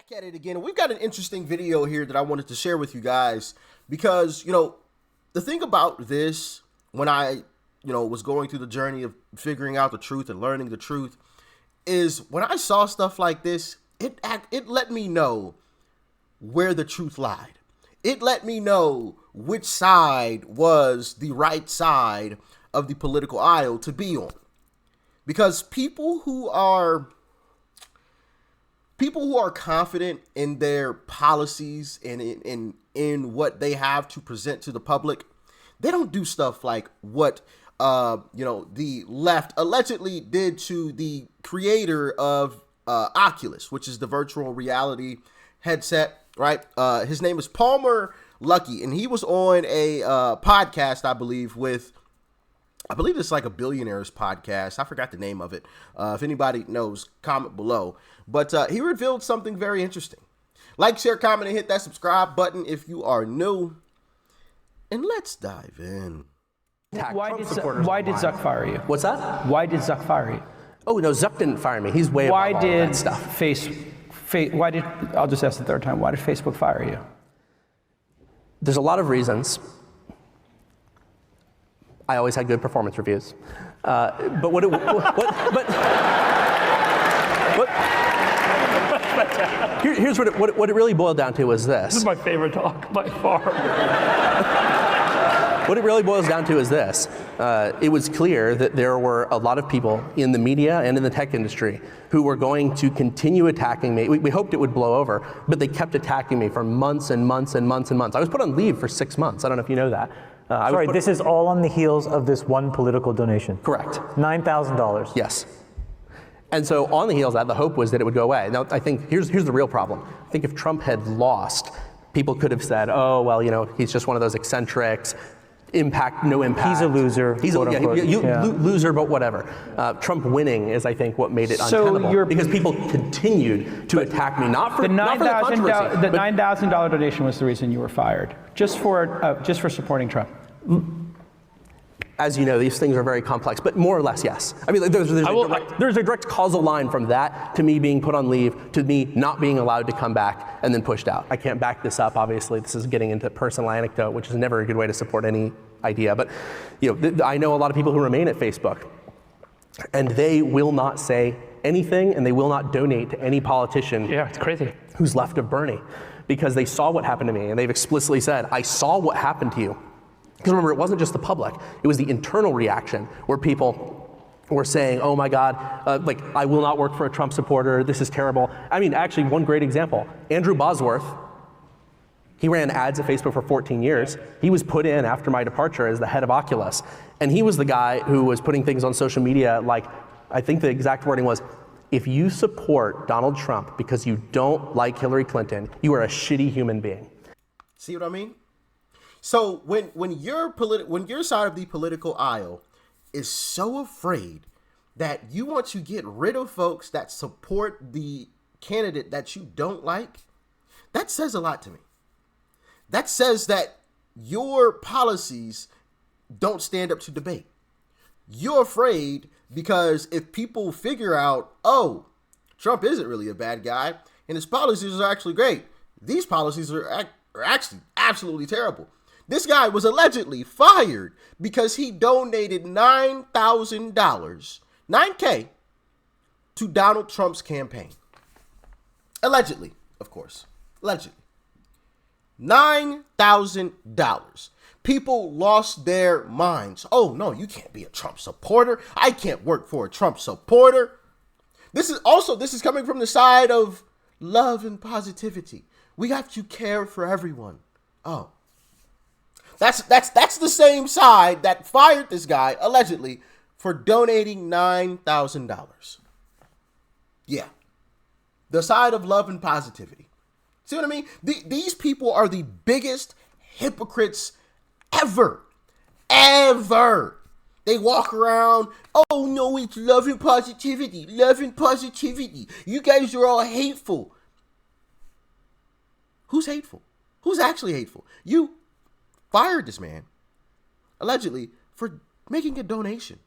Back at it again. We've got an interesting video here that I wanted to share with you guys because, the thing about this, when I, was going through the journey of figuring out the truth and learning the truth, is when I saw stuff like this, it let me know where the truth lied. It let me know which side was the right side of the political aisle to be on. Because people who are confident in their policies and in what they have to present to the public, they don't do stuff like what the left allegedly did to the creator of Oculus, which is the virtual reality headset, right? His name is Palmer Luckey, and he was on a podcast, I believe it's like a Billionaire's podcast. I forgot the name of it. If anybody knows, comment below. But he revealed something very interesting. Like, share, comment, and hit that subscribe button if you are new. And let's dive in. Why did Zuck fire you? What's that? Why did Zuck fire you? Oh, no, Zuck didn't fire me. He's way above all of that stuff. I'll just ask the third time, why did Facebook fire you? There's a lot of reasons. I always had good performance reviews. Here's what it really boiled down to was this. This is my favorite talk by far. What it really boils down to is this. It was clear that there were a lot of people in the media and in the tech industry who were going to continue attacking me. We hoped it would blow over, but they kept attacking me for months and months and months and months. I was put on leave for 6 months. I don't know if you know that. Sorry, this is all on the heels of this one political donation. Correct. $9,000. Yes. And so on the heels of that, the hope was that it would go away. Now, I think here's the real problem. I think if Trump had lost, people could have said, oh, well, he's just one of those eccentrics. No impact. He's a loser. He's loser, but whatever. Trump winning is, I think, what made it untenable. Because people continued to attack me, not for the controversy. The $9,000 donation was the reason you were fired, just for supporting Trump. As you know, these things are very complex, but more or less, yes. I mean, there's a direct causal line from that to me being put on leave to me not being allowed to come back and then pushed out. I can't back this up, obviously. This is getting into personal anecdote, which is never a good way to support any idea. But I know a lot of people who remain at Facebook, and they will not say anything, and they will not donate to any politician. Yeah, it's crazy. Who's left of Bernie, because they saw what happened to me, and they've explicitly said, I saw what happened to you. Because remember, it wasn't just the public, it was the internal reaction where people were saying, oh my God, I will not work for a Trump supporter, this is terrible. I mean, actually, one great example, Andrew Bosworth, he ran ads at Facebook for 14 years. He was put in after my departure as the head of Oculus. And he was the guy who was putting things on social media like, I think the exact wording was, if you support Donald Trump because you don't like Hillary Clinton, you are a shitty human being. See what I mean? So when your side of the political aisle is so afraid that you want to get rid of folks that support the candidate that you don't like, that says a lot to me. That says that your policies don't stand up to debate. You're afraid because if people figure out, oh, Trump isn't really a bad guy and his policies are actually great, these policies are actually absolutely terrible. This guy was allegedly fired because he donated $9,000, $9K, to Donald Trump's campaign. Allegedly, of course. Allegedly. $9,000. People lost their minds. Oh, no, you can't be a Trump supporter. I can't work for a Trump supporter. This is coming from the side of love and positivity. We have to care for everyone. Oh. That's the same side that fired this guy, allegedly, for donating $9,000. Yeah. The side of love and positivity. See what I mean? These people are the biggest hypocrites ever. Ever. They walk around, oh no, it's love and positivity. Love and positivity. You guys are all hateful. Who's hateful? Who's actually hateful? You fired this man, allegedly, for making a donation.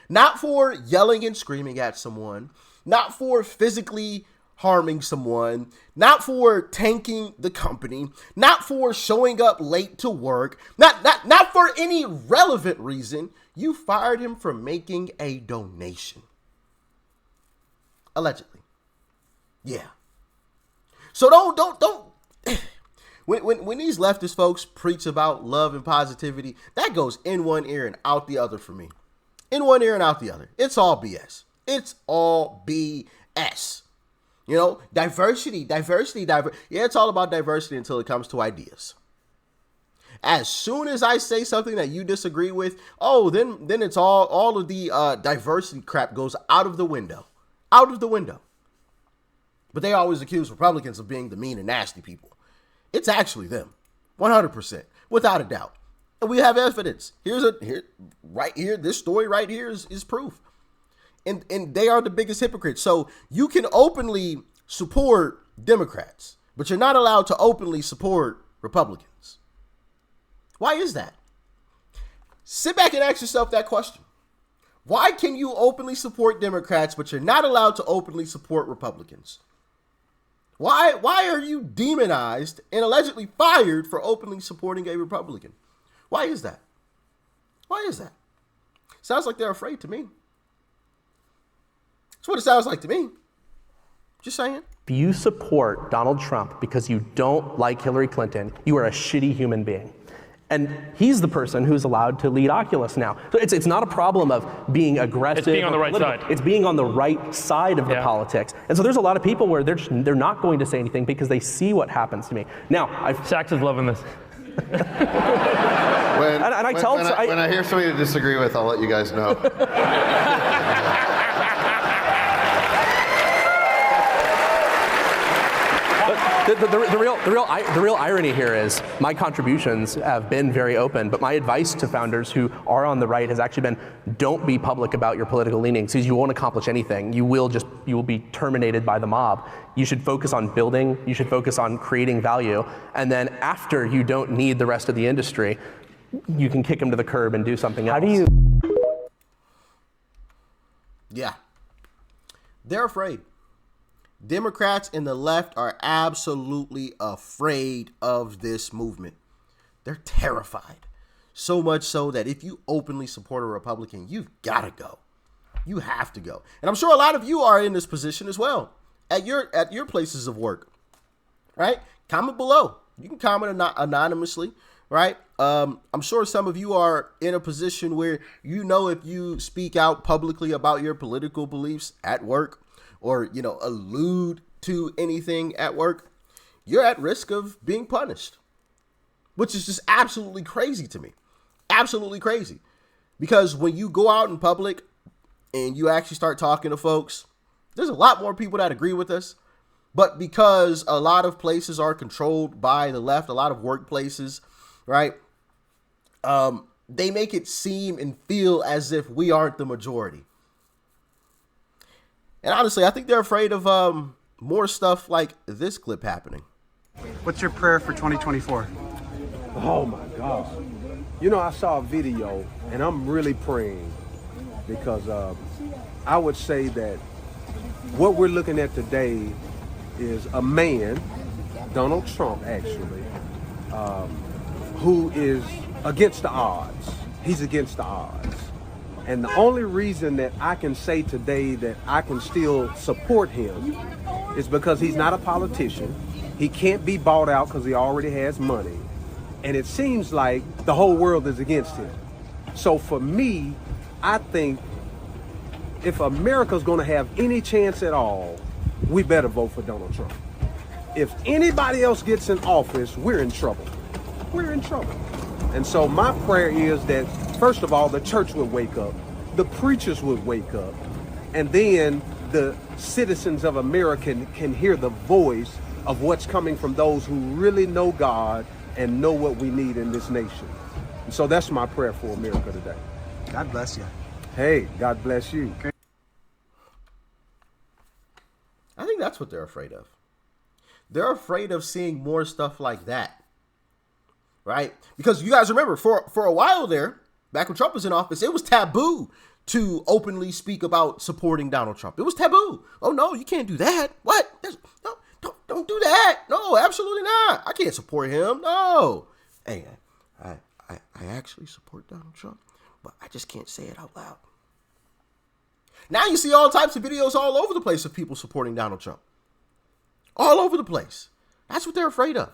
Not for yelling and screaming at someone, not for physically harming someone, not for tanking the company, not for showing up late to work, not for any relevant reason. You fired him for making a donation. Allegedly. Yeah. So don't when these leftist folks preach about love and positivity, that goes in one ear and out the other for me. In one ear and out the other. It's all BS. It's all BS. You know, diversity. Yeah, it's all about diversity until it comes to ideas. As soon as I say something that you disagree with, then it's all of the diversity crap goes out of the window. Out of the window. But they always accuse Republicans of being the mean and nasty people. It's actually them. 100%. Without a doubt. And we have evidence. Right here, this story right here is proof. And they are the biggest hypocrites. So you can openly support Democrats, but you're not allowed to openly support Republicans. Why is that? Sit back and ask yourself that question. Why can you openly support Democrats, but you're not allowed to openly support Republicans? Why are you demonized and allegedly fired for openly supporting a Republican? Why is that? Why is that? Sounds like they're afraid to me. That's what it sounds like to me. Just saying. If you support Donald Trump because you don't like Hillary Clinton, you are a shitty human being. And he's the person who's allowed to lead Oculus now. So it's not a problem of being aggressive. It's being on the right side. It's being on the right side of the politics. And so there's a lot of people where they're not going to say anything because they see what happens to me. Now, Sachs is loving this. When I hear somebody to disagree with, I'll let you guys know. The real irony here is my contributions have been very open, but my advice to founders who are on the right has actually been, don't be public about your political leanings because you won't accomplish anything. You will be terminated by the mob. You should focus on building, you should focus on creating value, and then after you don't need the rest of the industry, you can kick them to the curb and do something else. How do you? Yeah. They're afraid. Democrats and the left are absolutely afraid of this movement. They're terrified. So much so that if you openly support a Republican, you've got to go. You have to go. And I'm sure a lot of you are in this position as well at your places of work, right? Comment below. You can comment anonymously, right? I'm sure some of you are in a position where you know if you speak out publicly about your political beliefs at work, or, allude to anything at work, you're at risk of being punished, which is just absolutely crazy to me. Absolutely crazy. Because when you go out in public and you actually start talking to folks, there's a lot more people that agree with us. But because a lot of places are controlled by the left, a lot of workplaces, right? They make it seem and feel as if we aren't the majority. And honestly, I think they're afraid of more stuff like this clip happening. What's your prayer for 2024? Oh my God. I saw a video and I'm really praying because I would say that what we're looking at today is a man, Donald Trump actually, who is against the odds. He's against the odds. And the only reason that I can say today that I can still support him is because he's not a politician. He can't be bought out because he already has money. And it seems like the whole world is against him. So for me, I think if America's going to have any chance at all, we better vote for Donald Trump. If anybody else gets in office, we're in trouble. We're in trouble. And so my prayer is that, first of all, the church would wake up, the preachers would wake up, and then the citizens of America can hear the voice of what's coming from those who really know God and know what we need in this nation. And so that's my prayer for America today. God bless you. Hey, God bless you. I think that's what they're afraid of. They're afraid of seeing more stuff like that. Right? Because you guys remember, for a while there, back when Trump was in office, it was taboo to openly speak about supporting Donald Trump. It was taboo. Oh no, you can't do that. What? No, don't do that. No, absolutely not. I can't support him. No. Hey, I actually support Donald Trump, but I just can't say it out loud. Now you see all types of videos all over the place of people supporting Donald Trump. All over the place. That's what they're afraid of.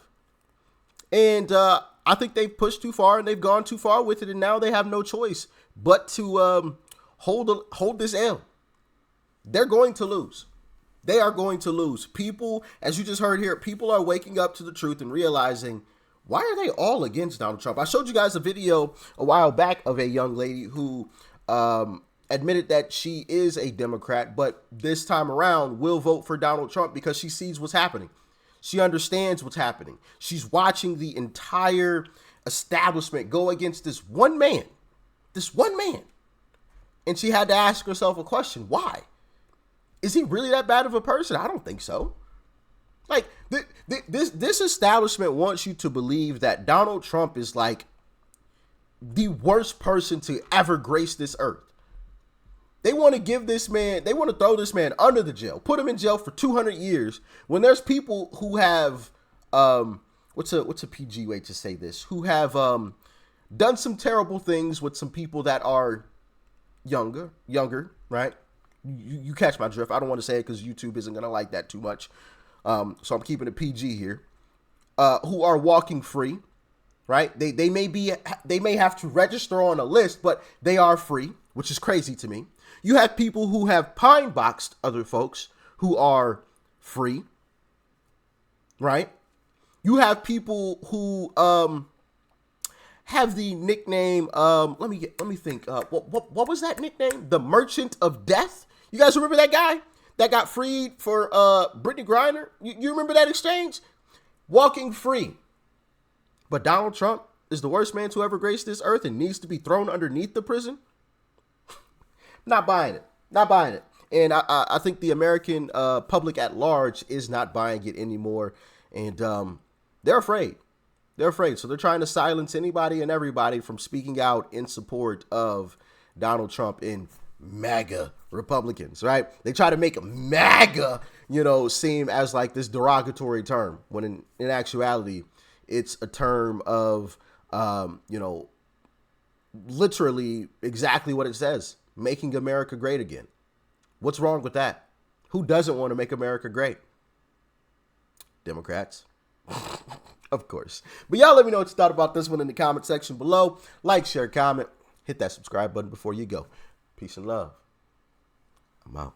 And I think they've pushed too far and they've gone too far with it, and now they have no choice but to hold this L. They're going to lose. They are going to lose. People, as you just heard here, people are waking up to the truth and realizing, why are they all against Donald Trump? I showed you guys a video a while back of a young lady who admitted that she is a Democrat, but this time around will vote for Donald Trump because she sees what's happening. She understands what's happening. She's watching the entire establishment go against this one man. And she had to ask herself a question. Why? Is he really that bad of a person? I don't think so. Like, this establishment wants you to believe that Donald Trump is like the worst person to ever grace this earth. They want to give this man, they want to throw this man under the jail, put him in jail for 200 years when there's people who have, what's a PG way to say this, who have done some terrible things with some people that are younger, right? You catch my drift. I don't want to say it because YouTube isn't going to like that too much. So I'm keeping it PG here, who are walking free, right? They may have to register on a list, but they are free, which is crazy to me. You have people who have pine boxed other folks who are free, right? You have people who have the nickname. Let me think. What was that nickname? The Merchant of Death. You guys remember that guy that got freed for Brittany Griner? You remember that exchange? Walking free. But Donald Trump is the worst man to ever grace this earth and needs to be thrown underneath the prison. Not buying it. And I think the American public at large is not buying it anymore. And they're afraid. So they're trying to silence anybody and everybody from speaking out in support of Donald Trump and MAGA Republicans, right? They try to make MAGA, seem as like this derogatory term, when in actuality, it's a term of, literally exactly what it says. Making America great again. What's wrong with that? Who doesn't want to make America great? Democrats. Of course. But y'all let me know what you thought about this one in the comment section below. Like, share, comment. Hit that subscribe button before you go. Peace and love. I'm out.